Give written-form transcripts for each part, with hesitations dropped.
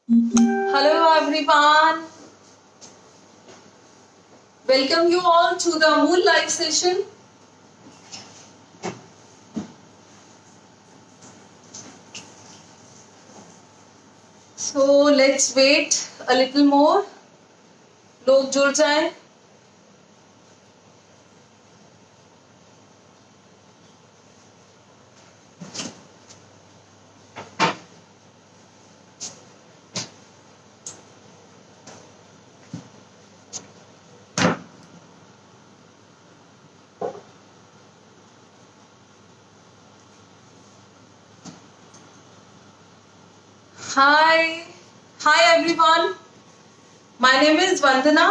Hello everyone, welcome you all to the Amul live session. So let's wait a little more. लोग जुड़ जाएं. Hi everyone. My name is वंदना.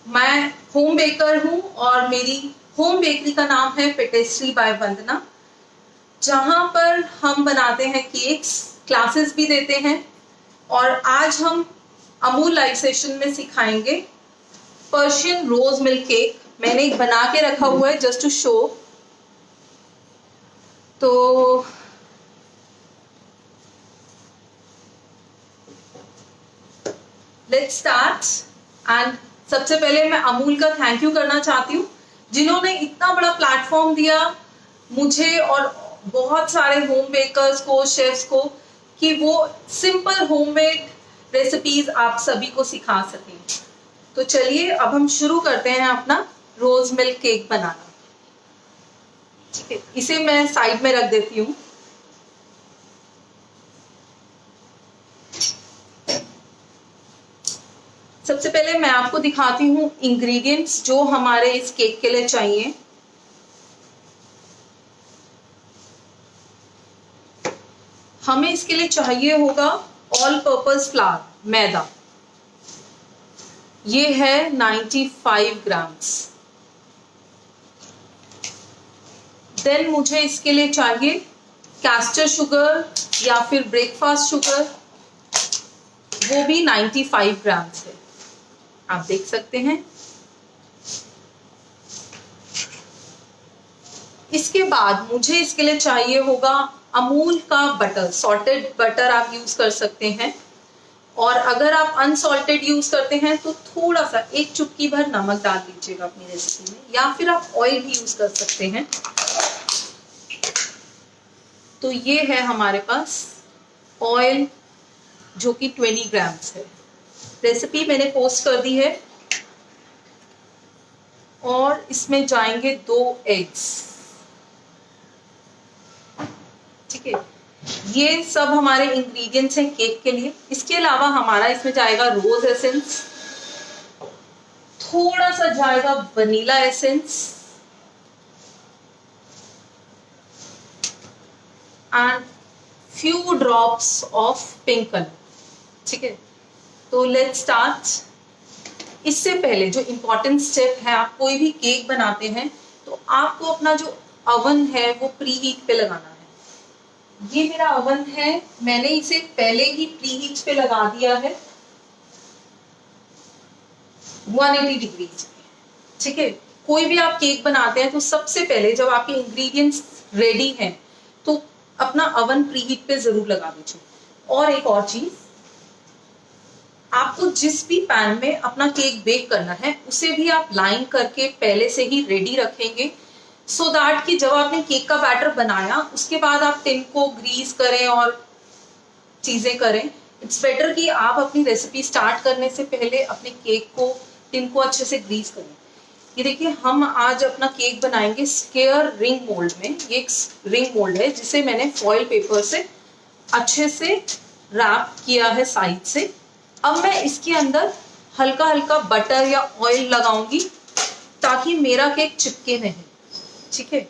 मैं home baker हूँ और मेरी home bakery का नाम है पेटेस्ट्री बाय वंदना, जहाँ पर हम बनाते हैं केक्स, क्लासेस भी देते हैं. और आज हम अमूल लाइव सेशन में सिखाएंगे पर्शियन रोज मिल्क केक. मैंने एक बना के रखा हुआ है जस्ट टू शो. तो लेट्स स्टार्ट. एंड सबसे पहले मैं अमूल का थैंक यू करना चाहती हूँ, जिन्होंने इतना बड़ा प्लेटफॉर्म दिया मुझे और बहुत सारे होम बेकर्स को, शेफ्स को, कि वो सिंपल होममेड रेसिपीज आप सभी को सिखा सकें. तो चलिए अब हम शुरू करते हैं अपना रोज मिल्क केक बनाना. ठीक है, इसे मैं साइड में रख देती हूँ. सबसे पहले मैं आपको दिखाती हूँ इंग्रेडिएंट्स जो हमारे इस केक के लिए चाहिए. हमें इसके लिए चाहिए होगा ऑल पर्पस फ्लावर, मैदा. ये है 95 ग्राम्स. देन मुझे इसके लिए चाहिए कैस्टर शुगर या फिर ब्रेकफास्ट शुगर, वो भी 95 ग्राम्स है, आप देख सकते हैं. इसके बाद मुझे इसके लिए चाहिए होगा अमूल का बटर. सॉल्टेड बटर आप यूज कर सकते हैं, और अगर आप अनसॉल्टेड यूज करते हैं तो थोड़ा सा एक चुटकी भर नमक डाल दीजिएगा अपनी रेसिपी में, या फिर आप ऑयल भी यूज कर सकते हैं. तो ये है हमारे पास ऑयल जो कि 20 ग्राम्स है. रेसिपी मैंने पोस्ट कर दी है. और इसमें जाएंगे 2 एग्स. ठीक है, ये सब हमारे इंग्रेडिएंट्स हैं केक के लिए. इसके अलावा हमारा इसमें जाएगा रोज एसेंस, थोड़ा सा जाएगा vanilla essence, and few drops of pink colour. ठीक है, तो लेट्स स्टार्ट. इससे पहले जो इम्पोर्टेंट स्टेप है, आप कोई भी केक बनाते हैं तो आपको अपना जो अवन है वो प्री हीट पे लगाना है. ये मेरा अवन है, मैंने इसे पहले ही प्री हीट पे लगा दिया है 180 डिग्रीज पे. ठीक है, कोई भी आप केक बनाते हैं तो सबसे पहले जब आपके इंग्रेडिएंट्स रेडी हैं तो अपना अवन प्री हीट पे जरूर लगा दीजिए. और एक और चीज, आपको जिस भी पैन में अपना केक बेक करना है उसे भी आप लाइन करके पहले से ही रेडी रखेंगे, सो दैट कि जब आपने केक का बैटर बनाया उसके बाद आप टिन को ग्रीस करें और चीजें करें. इट्स बेटर कि आप अपनी रेसिपी स्टार्ट करने से पहले अपने केक को, टिन को अच्छे से ग्रीस करें. ये देखिए, हम आज अपना केक बनाएंगे स्क्वायर रिंग मोल्ड में. ये एक रिंग मोल्ड है जिसे मैंने फॉइल पेपर से अच्छे से रैप किया है साइड से. अब मैं इसके अंदर हल्का हल्का बटर या ऑयल लगाऊंगी ताकि मेरा केक चिपके नहीं. ठीक है,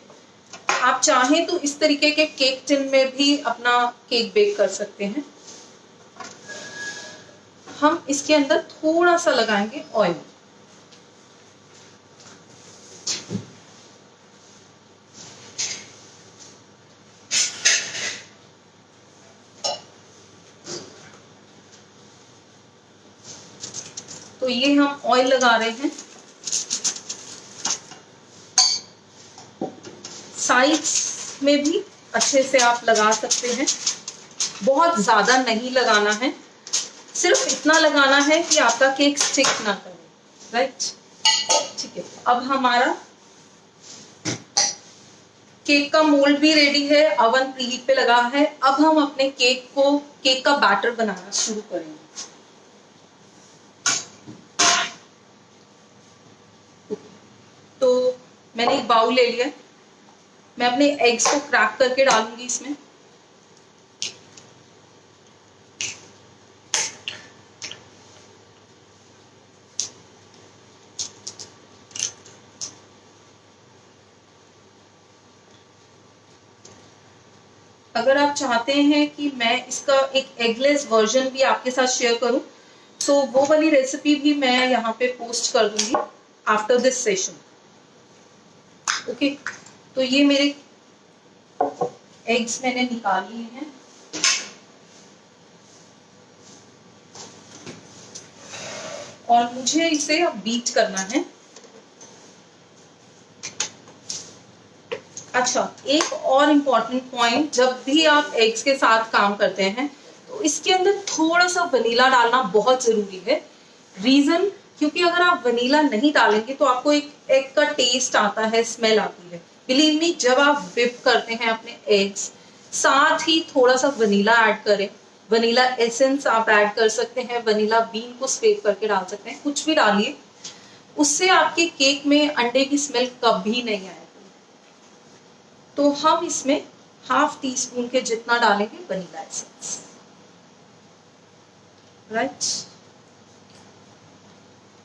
आप चाहें तो इस तरीके के केक टिन में भी अपना केक बेक कर सकते हैं. हम इसके अंदर थोड़ा सा लगाएंगे ऑयल. तो ये हम ऑयल लगा रहे हैं. साइड्स में भी अच्छे से आप लगा सकते हैं, बहुत ज्यादा नहीं लगाना है. सिर्फ इतना लगाना है कि आपका केक स्टिक ना करे, राइट। ठीक है, अब हमारा केक का मोल्ड भी रेडी है, अवन प्रीहीट पे लगा है। अब हम अपने केक का बैटर बनाना शुरू करेंगे। तो मैंने एक बाउल ले लिया, मैं अपने एग्स को क्रैक करके डालूंगी इसमें। अगर आप चाहते हैं कि मैं इसका एक एगलेस वर्जन भी आपके साथ शेयर करूं, तो वो वाली रेसिपी भी मैं यहाँ पे पोस्ट कर दूंगी आफ्टर दिस सेशन। ओके, तो ये मेरे एग्स मैंने निकाल लिए हैं। और मुझे इसे अब बीट करना है। अच्छा, एक और इम्पॉर्टेंट पॉइंट, जब भी आप एग्स के साथ काम करते हैं तो इसके अंदर थोड़ा सा वनीला डालना बहुत जरूरी है। रीजन, क्योंकि अगर आप वनीला नहीं डालेंगे तो आपको एक एग का टेस्ट आता है, स्मेल आती है। बिलीव मी, जब आप विप करते हैं अपने एग्स, साथ ही थोड़ा सा वनीला ऐड करें। वनीला एसेंस आप ऐड कर सकते हैं, वनीला बीन को स्क्रैप करके डाल सकते हैं, कुछ भी डालिए, उससे आपके केक में अंडे की स्मेल कभी नहीं आएगी। तो हम इसमें हाफ टी स्पून के जितना डालेंगे वनीला एसेंस, राइट।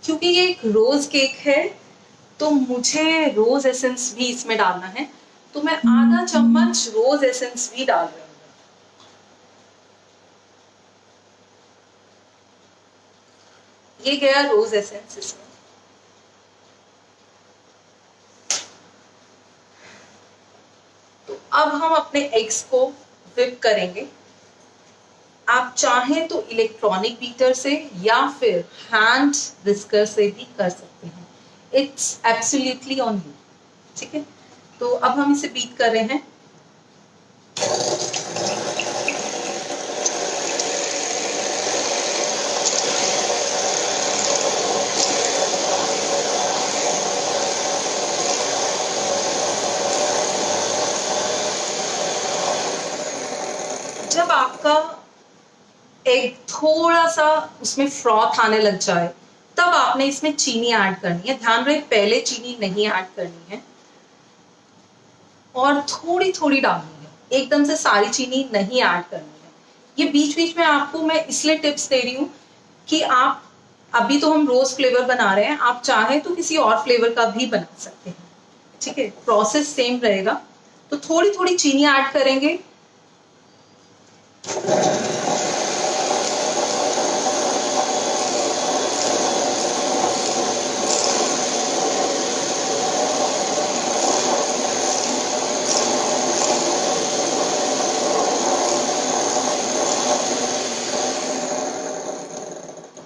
क्योंकि ये एक रोज केक है तो मुझे रोज एसेंस भी इसमें डालना है, तो मैं आधा चम्मच रोज एसेंस भी डाल रही हूँ। ये गया रोज एसेंस इसमें। तो अब हम अपने एग्स को विप करेंगे। आप चाहें तो इलेक्ट्रॉनिक बीटर से या फिर हैंड विस्कर से भी कर सकते हैं, इट्स एब्सोल्युटली ऑन यू। ठीक है, तो अब हम इसे बीट कर रहे हैं। जब आपका एग थोड़ा सा उसमें फ्रॉथ आने लग जाए, तब आपने इसमें चीनी ऐड करनी है। ध्यान रहे, पहले चीनी नहीं ऐड करनी है और थोड़ी थोड़ी डालनी है, एकदम से सारी चीनी नहीं ऐड करनी है। ये बीच बीच में आपको मैं इसलिए टिप्स दे रही हूँ कि आप, अभी तो हम रोज फ्लेवर बना रहे हैं, आप चाहें तो किसी और फ्लेवर का भी बना सकते हैं। ठीक है, प्रोसेस सेम रहेगा। तो थोड़ी थोड़ी चीनी ऐड करेंगे।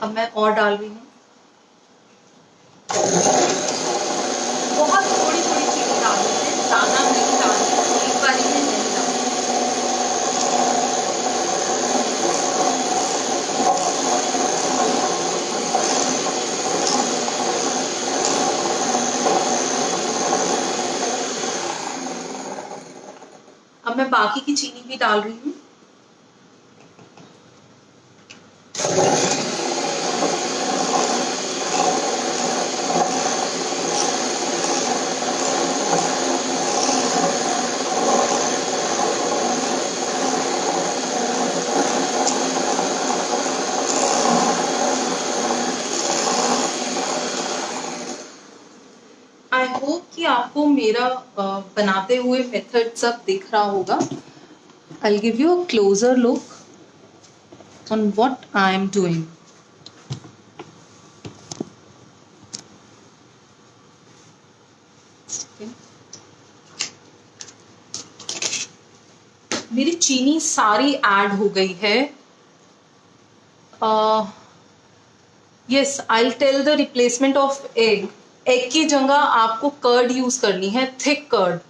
अब मैं और डाल रही हूँ, बहुत थोड़ी थोड़ी चीनी डालनी है, ज्यादा नहीं डालनी, एक बारी में नहीं डालनी। अब मैं बाकी की चीनी भी डाल रही हूँ। आई होप कि आपको मेरा बनाते हुए मेथड सब दिख रहा होगा। I'll give you a closer look on what I am doing. मेरी चीनी सारी ऐड हो गई है। Yes, I tell the replacement of egg. Egg की जगह आपको कर्ड यूज करनी है, थिक कर्ड।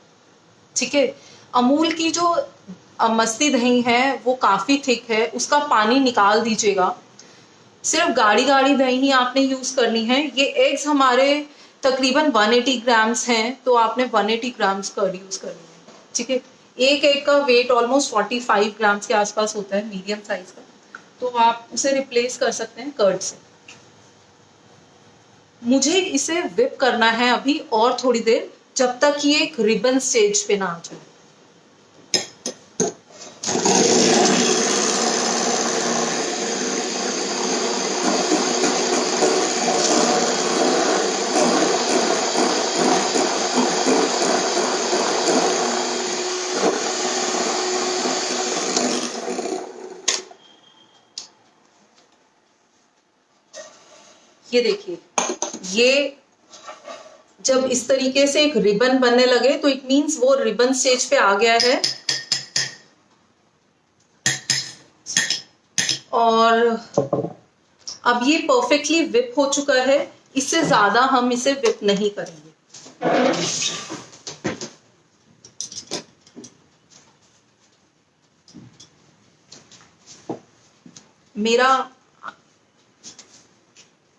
ठीक है, अमूल की जो मस्ती दही है वो काफी थिक है, उसका पानी निकाल दीजिएगा। सिर्फ गाढ़ी गाढ़ी दही ही आपने यूज करनी है। ये एग्स हमारे तकरीबन 180 ग्राम्स हैं, तो आपने 180 ग्राम्स कर्ड यूज करनी है, ठीक है। एक एग का वेट ऑलमोस्ट 45 ग्राम्स के आसपास होता है, मीडियम साइज का, तो आप उसे रिप्लेस कर सकते हैं कर्ड से। मुझे इसे विप करना है अभी और थोड़ी देर, जब तक ये एक रिबन स्टेज पे ना आ जाए। ये देखिए, ये जब इस तरीके से एक रिबन बनने लगे तो इट मींस वो रिबन स्टेज पे आ गया है। और अब ये परफेक्टली विप हो चुका है, इससे ज्यादा हम इसे विप नहीं करेंगे। मेरा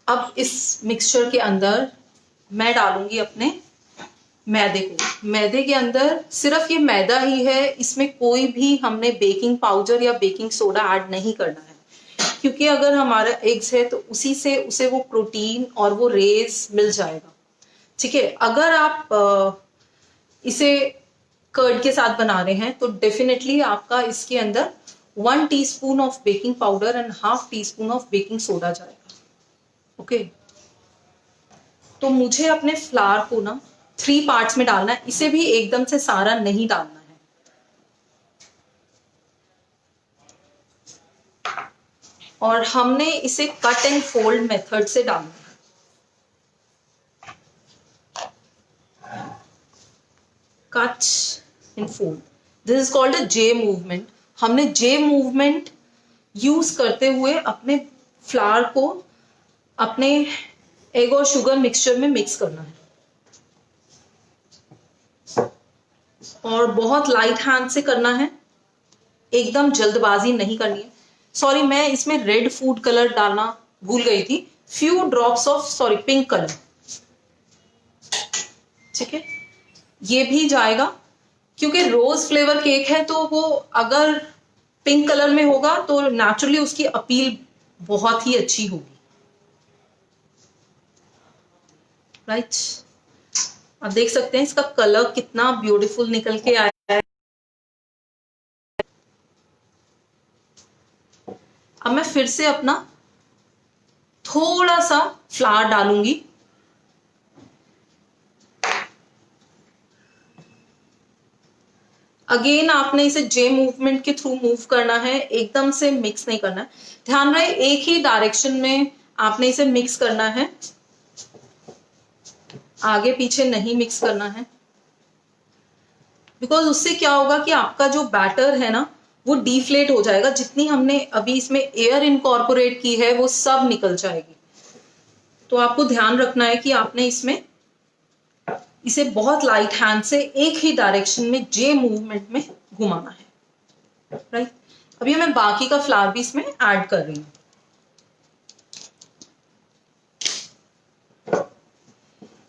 अब इस मिक्सचर के अंदर मैं डालूंगी अपने मैदे को। मैदे के अंदर सिर्फ ये मैदा ही है, इसमें कोई भी हमने बेकिंग पाउडर या बेकिंग सोडा ऐड नहीं करना है, क्योंकि अगर हमारा एग्स है तो उसी से उसे वो प्रोटीन और वो रेज मिल जाएगा, ठीक है। अगर आप इसे कर्ड के साथ बना रहे हैं तो डेफिनेटली आपका इसके अंदर 1 teaspoon of baking powder and ½ teaspoon of baking soda जाएगा, ओके। तो मुझे अपने फ्लावर को ना 3 पार्ट्स में डालना है, इसे भी एकदम से सारा नहीं डालना है। और हमने इसे कट एंड फोल्ड मेथड से डालना है। Cut and fold, this is called a J movement. हमने जे मूवमेंट यूज करते हुए अपने फ्लावर को अपने एग और शुगर मिक्सचर में मिक्स करना है, और बहुत लाइट हैंड से करना है, एकदम जल्दबाजी नहीं करनी है। सॉरी, मैं इसमें रेड फूड कलर डालना भूल गई थी, few drops of pink colour, ठीक है। ये भी जाएगा, क्योंकि रोज फ्लेवर केक है तो वो अगर पिंक कलर में होगा तो नेचुरली उसकी अपील बहुत ही अच्छी होगी, राइट। आप देख सकते हैं इसका कलर कितना ब्यूटीफुल निकल के आया है। अब मैं फिर से अपना थोड़ा सा फ्लावर डालूंगी, अगेन आपने इसे जे मूवमेंट के थ्रू मूव करना है, एकदम से मिक्स नहीं करना है। ध्यान रहे एक ही डायरेक्शन में आपने इसे मिक्स करना है, आगे पीछे नहीं मिक्स करना है, बिकॉज उससे क्या होगा कि आपका जो बैटर है ना वो डिफ्लेट हो जाएगा, जितनी हमने अभी इसमें एयर इनकॉर्पोरेट की है वो सब निकल जाएगी। तो आपको ध्यान रखना है कि आपने इसमें इसे बहुत लाइट हैंड से एक ही डायरेक्शन में जे मूवमेंट में घुमाना है, राइट। अभी मैं बाकी का फ्लावर भी इसमें ऐड कर रही हूं।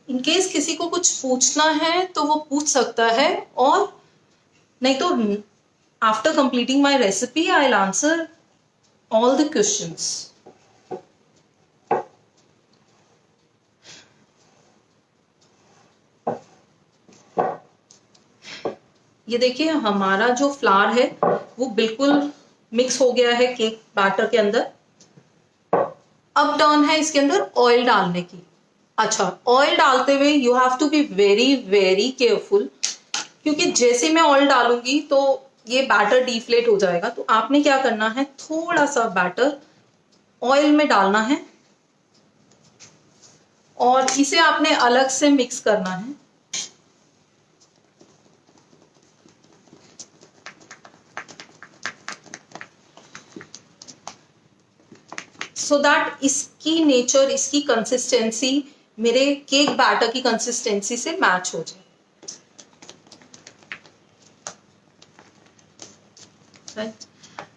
इनकेस किसी को कुछ पूछना है तो वो पूछ सकता है, और नहीं तो after completing my recipe I will answer all the questions. ये देखिए हमारा जो फ्लावर है वो बिल्कुल मिक्स हो गया है केक बैटर के अंदर। अब टर्न है इसके अंदर ऑयल डालने की। अच्छा, ऑयल डालते हुए you have to be very very careful, क्योंकि जैसे मैं ऑयल डालूंगी तो ये बैटर डिफ्लेट हो जाएगा। तो आपने क्या करना है, थोड़ा सा बैटर ऑयल में डालना है और इसे आपने अलग से मिक्स करना है। सो दैट इसकी नेचर, इसकी कंसिस्टेंसी मेरे केक बैटर की कंसिस्टेंसी से मैच हो जाए, राइट।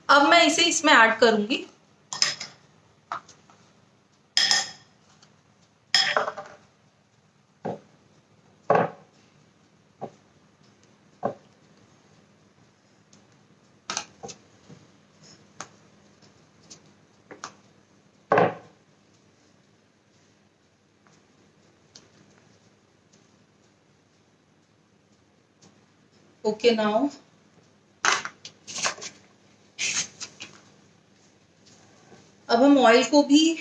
अब मैं इसे इसमें ऐड करूंगी। ओके नाउ अब हम ऑयल को भी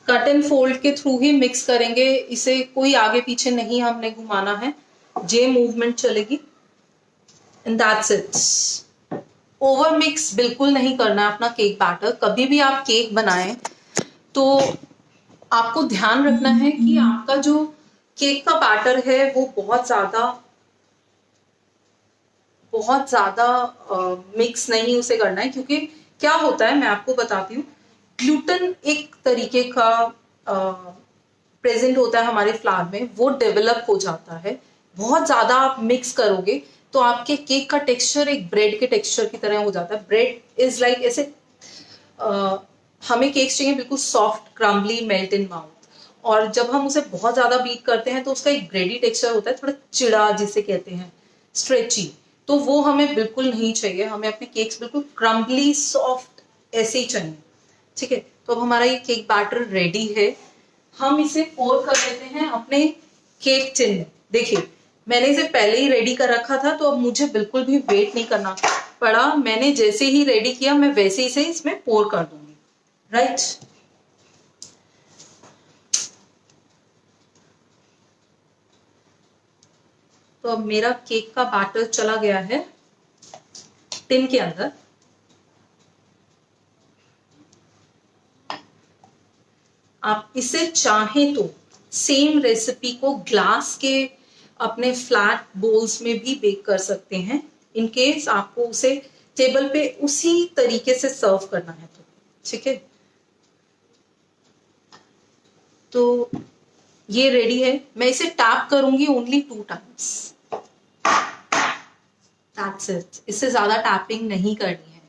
कट एंड फोल्ड के थ्रू ही मिक्स करेंगे, इसे कोई आगे पीछे नहीं हमने घुमाना है, जे मूवमेंट चलेगी and that's it. Over mix बिल्कुल नहीं करना है अपना केक बैटर। कभी भी आप केक बनाएं तो आपको ध्यान रखना है कि आपका जो केक का बैटर है वो बहुत ज्यादा मिक्स नहीं उसे करना है, क्योंकि क्या होता है मैं आपको बताती हूँ, ग्लूटेन एक तरीके का प्रेजेंट होता है हमारे फ्लावर में, वो डेवलप हो जाता है। बहुत ज्यादा आप मिक्स करोगे तो आपके केक का टेक्सचर एक ब्रेड के टेक्सचर की तरह हो जाता है। ब्रेड इज लाइक ऐसे हमें केक्स चाहिए बिल्कुल soft, crumbly, melt in mouth, और जब हम उसे बहुत ज्यादा बीट करते हैं तो उसका एक ब्रेडी टेक्सचर होता है, थोड़ा चिड़ा जिसे कहते हैं, स्ट्रेची, तो वो हमें बिल्कुल नहीं चाहिए। हमें अपने केक्स बिल्कुल क्रम्बली सॉफ्ट ऐसे ही चाहिए। ठीक है, तो अब हमारा ये केक बैटर रेडी है। हम इसे पोर कर लेते हैं अपने केक टिन में। देखिए मैंने इसे पहले ही रेडी कर रखा था, तो अब मुझे बिल्कुल भी वेट नहीं करना पड़ा। मैंने जैसे ही रेडी किया मैं वैसे ही से इसमें पोर कर दूंगी। राइट, तो अब मेरा केक का बैटर चला गया है टिन के अंदर। आप इसे चाहें तो सेम रेसिपी को ग्लास के अपने फ्लैट बोल्स में भी बेक कर सकते हैं, इन केस आपको उसे टेबल पे उसी तरीके से सर्व करना है तो। ठीक है, तो ये रेडी है। मैं इसे टैप करूंगी ओनली 2 टाइम्स, दैट्स इट। इससे ज्यादा टैपिंग नहीं करनी है।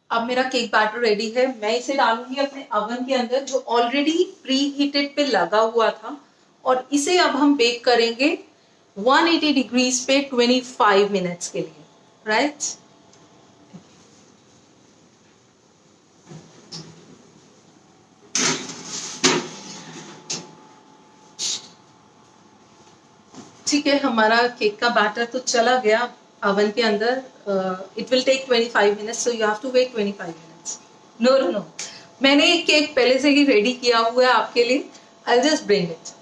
अब मेरा केक बैटर रेडी है। मैं इसे डालूंगी अपने अवन के अंदर जो ऑलरेडी प्री हीटेड पे लगा हुआ था, और इसे अब हम बेक करेंगे 180 डिग्रीज पे 25 मिनट्स के लिए। राइट, ठीक है, हमारा केक का बैटर तो चला गया अवन के अंदर। It will take 25 minutes, so you have to wait 25 minutes. No, मैंने एक केक पहले से ही रेडी किया हुआ है आपके लिए। I just bring it.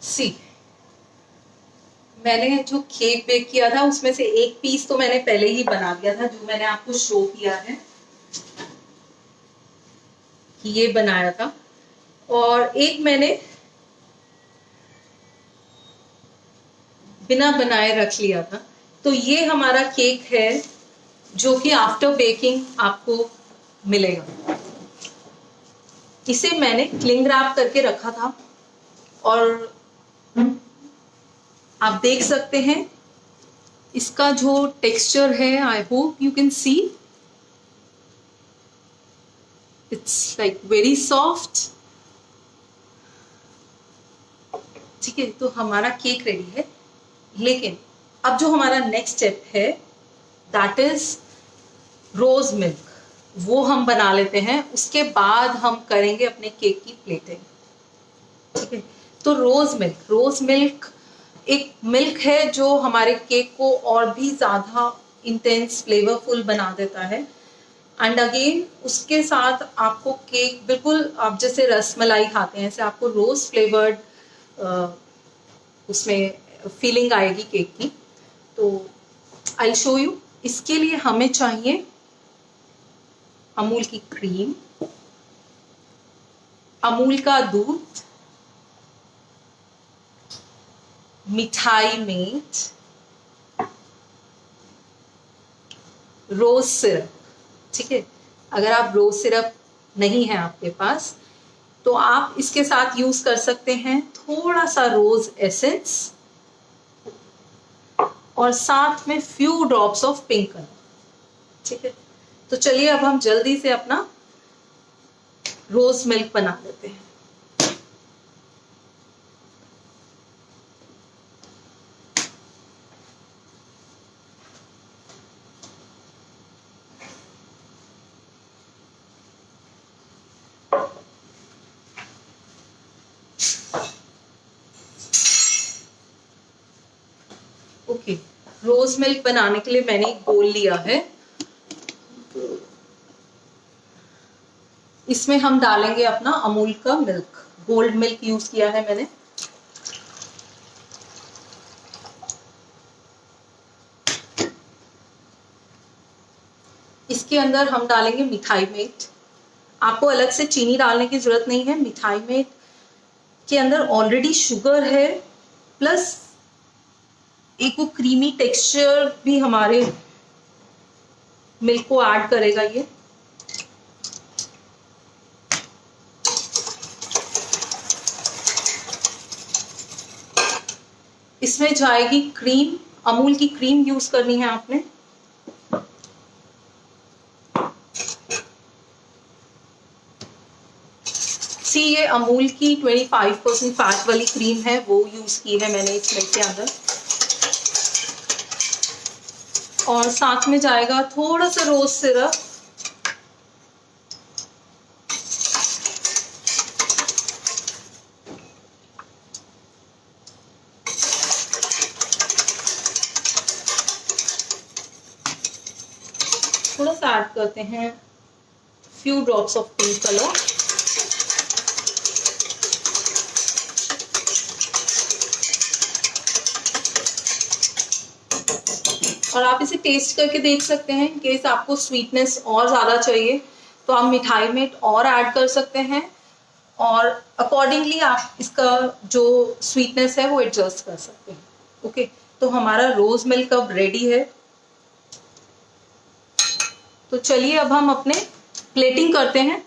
See, मैंने जो केक बेक किया था उसमें से एक पीस तो मैंने पहले ही बना दिया था, जो मैंने आपको शो किया है कि ये बनाया था, और एक मैंने बिना बनाए रख लिया था। तो ये हमारा केक है जो कि आफ्टर बेकिंग आपको मिलेगा। इसे मैंने क्लिंग रैप करके रखा था, और आप देख सकते हैं इसका जो टेक्सचर है, I hope you can see, it's like very soft. ठीक है, तो हमारा केक रेडी है। लेकिन अब जो हमारा नेक्स्ट स्टेप है दैट इज रोज मिल्क, वो हम बना लेते हैं। उसके बाद हम करेंगे अपने केक की प्लेटिंग। ठीक है, तो रोज मिल्क एक मिल्क है जो हमारे केक को और भी ज्यादा इंटेंस फ्लेवरफुल बना देता है। एंड अगेन उसके साथ आपको केक बिल्कुल आप जैसे रसमलाई खाते हैं ऐसे आपको रोज फ्लेवर्ड उसमें फीलिंग आएगी केक की। तो आई विल शो यू। इसके लिए हमें चाहिए अमूल की क्रीम, अमूल का दूध, मिठाई मेट, रोज सिरप। ठीक है, अगर आप रोज सिरप नहीं है आपके पास तो आप इसके साथ यूज कर सकते हैं थोड़ा सा रोज एसेंस, और साथ में few drops of pink colour. ठीक है, तो चलिए अब हम जल्दी से अपना रोज मिल्क बना लेते हैं। ओके, रोज मिल्क बनाने के लिए मैंने एक बोल लिया है। इसमें हम डालेंगे अपना अमूल का मिल्क, गोल्ड मिल्क यूज किया है मैंने। इसके अंदर हम डालेंगे मिठाई मेट। आपको अलग से चीनी डालने की जरूरत नहीं है, मिठाई मेट के अंदर ऑलरेडी शुगर है, प्लस एक वो क्रीमी टेक्सचर भी हमारे मिल्क को ऐड करेगा ये। इसमें जाएगी क्रीम, अमूल की क्रीम यूज करनी है आपने। ये अमूल की 25% फैट वाली क्रीम है, वो यूज की है मैंने इस मिल्क के अंदर। और साथ में जाएगा थोड़ा सा रोज सिरप, थोड़ा सा ऐड करते हैं few drops of pink colour. और आप इसे टेस्ट करके देख सकते हैं, इन केस आपको स्वीटनेस और ज़्यादा चाहिए तो आप मिठाई में और ऐड कर सकते हैं, और अकॉर्डिंगली आप इसका जो स्वीटनेस है वो एडजस्ट कर सकते हैं। ओके, तो हमारा रोज मिल्क अब रेडी है। तो चलिए अब हम अपने प्लेटिंग करते हैं।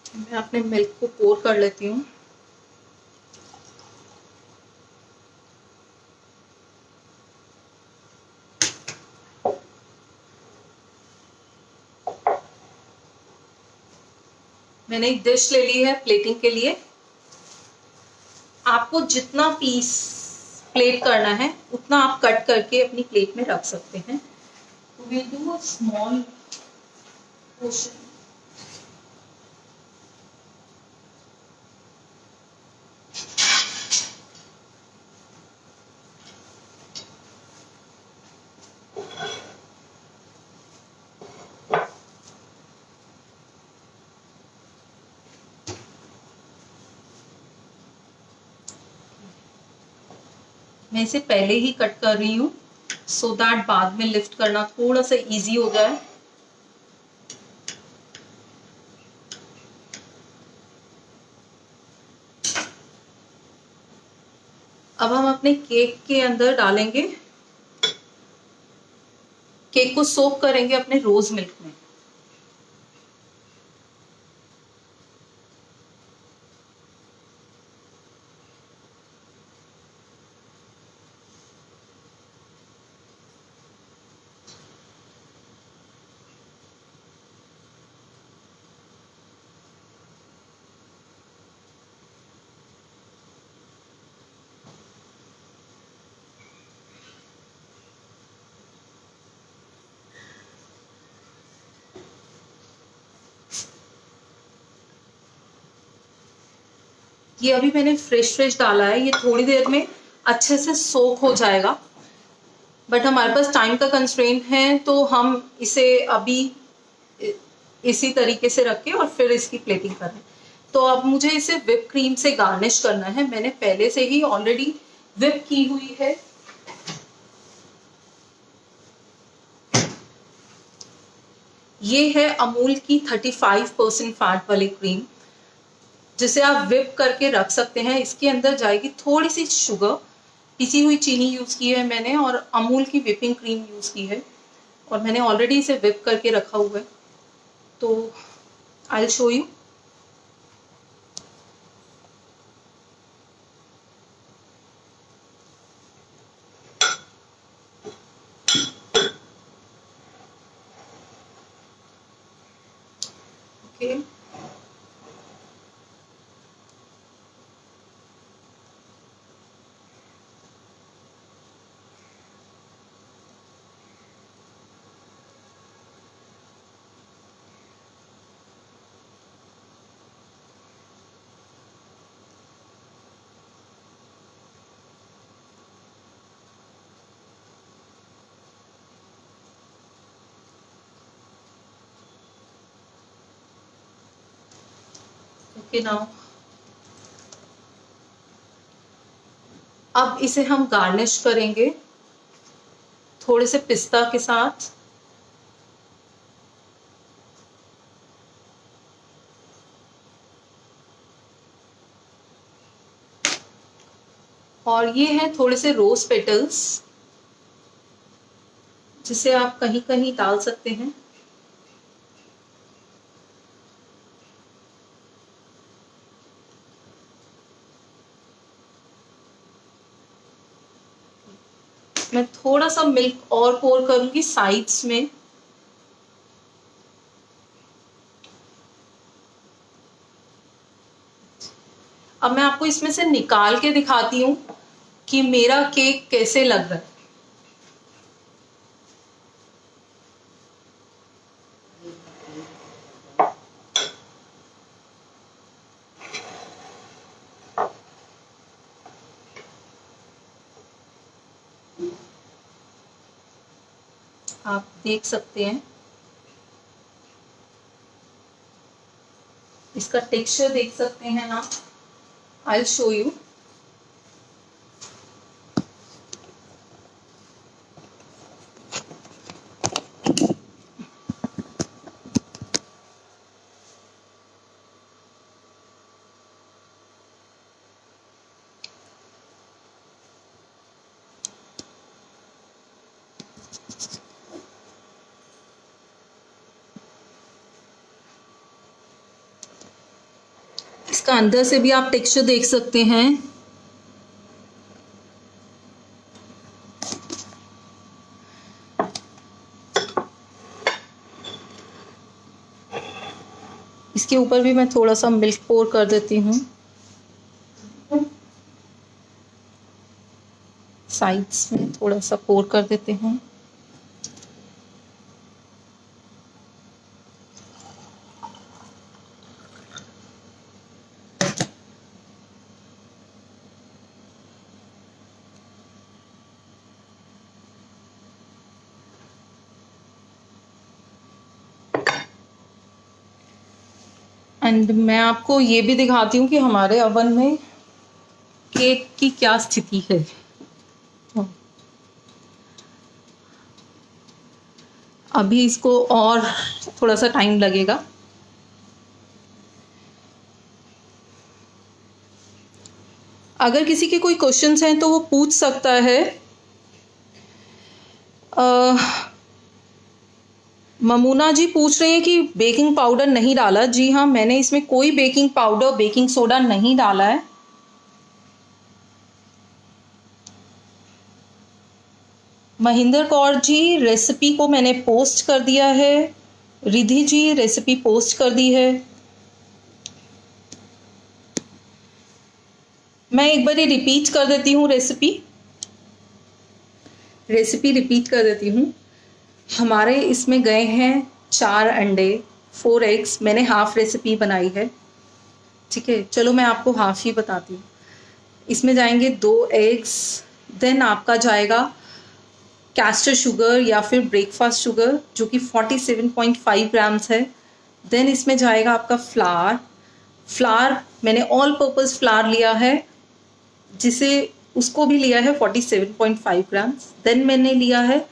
मैं अपने मिल्क को पोर कर लेती हूँ। मैंने एक डिश ले ली है प्लेटिंग के लिए। आपको जितना पीस प्लेट करना है उतना आप कट करके अपनी प्लेट में रख सकते हैं। तो we'll do a small portion। मैं इसे पहले ही कट कर रही हूँ सो दैट बाद में लिफ्ट करना थोड़ा सा इजी हो जाए। अब हम अपने केक के अंदर डालेंगे, केक को सोक करेंगे अपने रोज मिल्क में। ये अभी मैंने फ्रेश डाला है, ये थोड़ी देर में अच्छे से सोक हो जाएगा, बट हमारे पास टाइम का कंस्ट्रेंट है तो हम इसे अभी इसी तरीके से रख के और फिर इसकी प्लेटिंग करें। तो अब मुझे इसे व्हिप क्रीम से गार्निश करना है। मैंने पहले से ही ऑलरेडी व्हिप की हुई है। ये है अमूल की 35% फैट वाली क्रीम, जिसे आप व्हिप करके रख सकते हैं। इसके अंदर जाएगी थोड़ी सी शुगर पिसी हुई चीनी यूज़ की है मैंने और अमूल की व्हिपिंग क्रीम यूज़ की है और मैंने ऑलरेडी इसे व्हिप करके रखा हुआ है। तो I will show you. Okay, okay now अब इसे हम गार्निश करेंगे थोड़े से पिस्ता के साथ। और ये है थोड़े से रोज पेटल्स जिसे आप कहीं कहीं डाल सकते हैं। मैं थोड़ा सा मिल्क और पोर करूंगी साइड्स में। अब मैं आपको इसमें से निकाल के दिखाती हूँ कि मेरा केक कैसे लग रहा है। आप देख सकते हैं, इसका टेक्सचर देख सकते हैं आप। I will show you. इसका अंदर से भी आप टेक्सचर देख सकते हैं। इसके ऊपर भी मैं थोड़ा सा मिल्क पोर कर देती हूँ साइड्स में, थोड़ा सा पोर कर देते हैं। एंड मैं आपको ये भी दिखाती हूँ कि हमारे ओवन में केक की क्या स्थिति है। अभी इसको और थोड़ा सा टाइम लगेगा। अगर किसी के कोई क्वेश्चंस हैं तो वो पूछ सकता है। ममूना जी पूछ रहे हैं कि बेकिंग पाउडर नहीं डाला। जी हाँ, मैंने इसमें कोई बेकिंग पाउडर बेकिंग सोडा नहीं डाला है। महेंद्र कौर जी, रेसिपी को मैंने पोस्ट कर दिया है। रिधि जी, रेसिपी पोस्ट कर दी है। मैं एक बार रिपीट कर देती हूँ रेसिपी रिपीट कर देती हूँ। हमारे इसमें गए हैं 4 अंडे, 4 एग्स। मैंने हाफ रेसिपी बनाई है, ठीक है। चलो मैं आपको हाफ ही बताती हूँ। इसमें जाएंगे 2 एग्स, देन आपका जाएगा कैस्टर शुगर या फिर ब्रेकफास्ट शुगर जो कि 47.5 ग्राम्स है। देन इसमें जाएगा आपका फ्लावर मैंने ऑल पर्पस फ्लावर लिया है, जिसे उसको भी लिया है 47.5 ग्राम्स। देन मैंने लिया है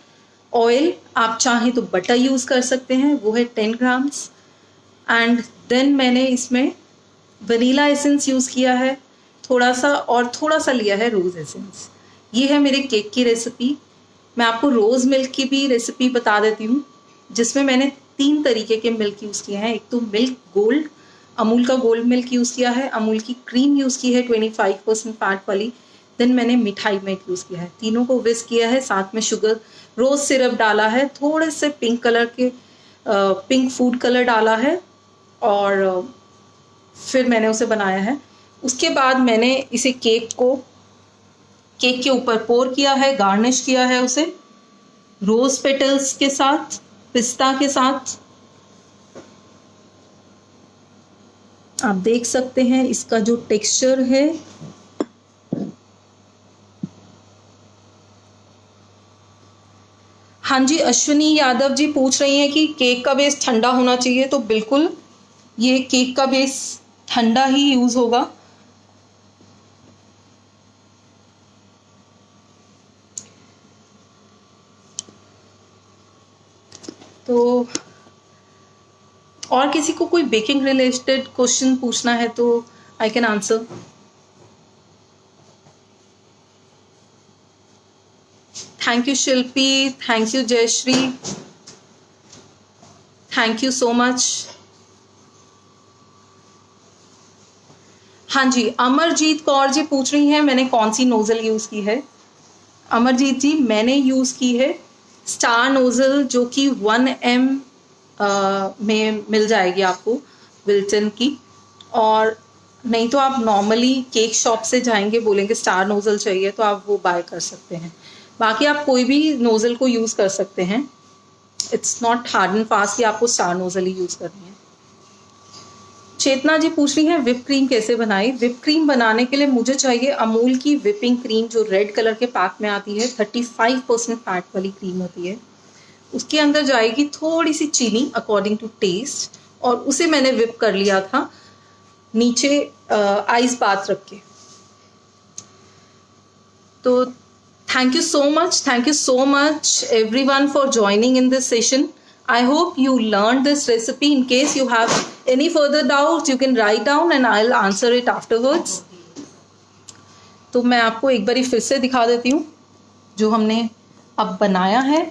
ऑयल, आप चाहें तो बटर यूज़ कर सकते हैं, वो है 10 ग्राम्स। एंड देन मैंने इसमें वनीला एसेंस यूज़ किया है थोड़ा सा, और थोड़ा सा लिया है रोज़ एसेंस। ये है मेरे केक की रेसिपी। मैं आपको रोज़ मिल्क की भी रेसिपी बता देती हूँ, जिसमें मैंने 3 तरीके के मिल्क यूज़ किए हैं। एक तो मिल्क गोल्ड, अमूल का गोल्ड मिल्क यूज़ किया है, अमूल की क्रीम यूज़ की है 25% फैट वाली, देन मैंने मिठाई मिल्क यूज़ किया है। तीनों को विस्क किया है, साथ में शुगर रोज़ सिरप डाला है, थोड़े से पिंक कलर के पिंक फूड कलर डाला है, और फिर मैंने उसे बनाया है। उसके बाद मैंने इसे केक के ऊपर पोर किया है, गार्निश किया है उसे रोज़ पेटल्स के साथ, पिस्ता के साथ। आप देख सकते हैं इसका जो टेक्सचर है, हाँ जी, अश्विनी यादव जी पूछ रही हैं कि केक का बेस ठंडा होना चाहिए, तो बिल्कुल ये केक का बेस ठंडा ही यूज़ होगा। तो और किसी को कोई बेकिंग रिलेटेड क्वेश्चन पूछना है तो I can answer. Thank you Shilpi, thank you Jayshree, thank you so much. हाँ जी, अमरजीत कौर जी पूछ रही हैं मैंने कौन सी नोज़ल यूज़ की है। अमरजीत जी, मैंने यूज़ की है स्टार नोज़ल, जो कि 1M में मिल जाएगी आपको विल्टन की, और नहीं तो आप नॉर्मली केक शॉप से जाएंगे, बोलेंगे स्टार नोज़ल चाहिए, तो आप वो बाय कर सकते हैं। बाकी आप कोई भी नोज़ल को यूज़ कर सकते हैं, it's not hard and fast कि आपको स्टार नोज़ल ही यूज़ करनी है। चेतना जी पूछ रही हैं विप क्रीम कैसे बनाई। विप क्रीम बनाने के लिए मुझे चाहिए अमूल की विपिंग क्रीम, जो रेड कलर के पैक में आती है, 35% फैट वाली क्रीम होती है। उसके अंदर जाएगी थोड़ी सी चीनी अकॉर्डिंग टू टेस्ट, और उसे मैंने विप कर लिया था नीचे आइस बाथ रख के। तो thank you so much everyone for joining in this session. I hope you learned this recipe. In case you have any further doubts, you can write down and I'll answer it afterwards. तो मैं आपको एक बारी फिर से दिखा देती हूँ जो हमने अब बनाया है।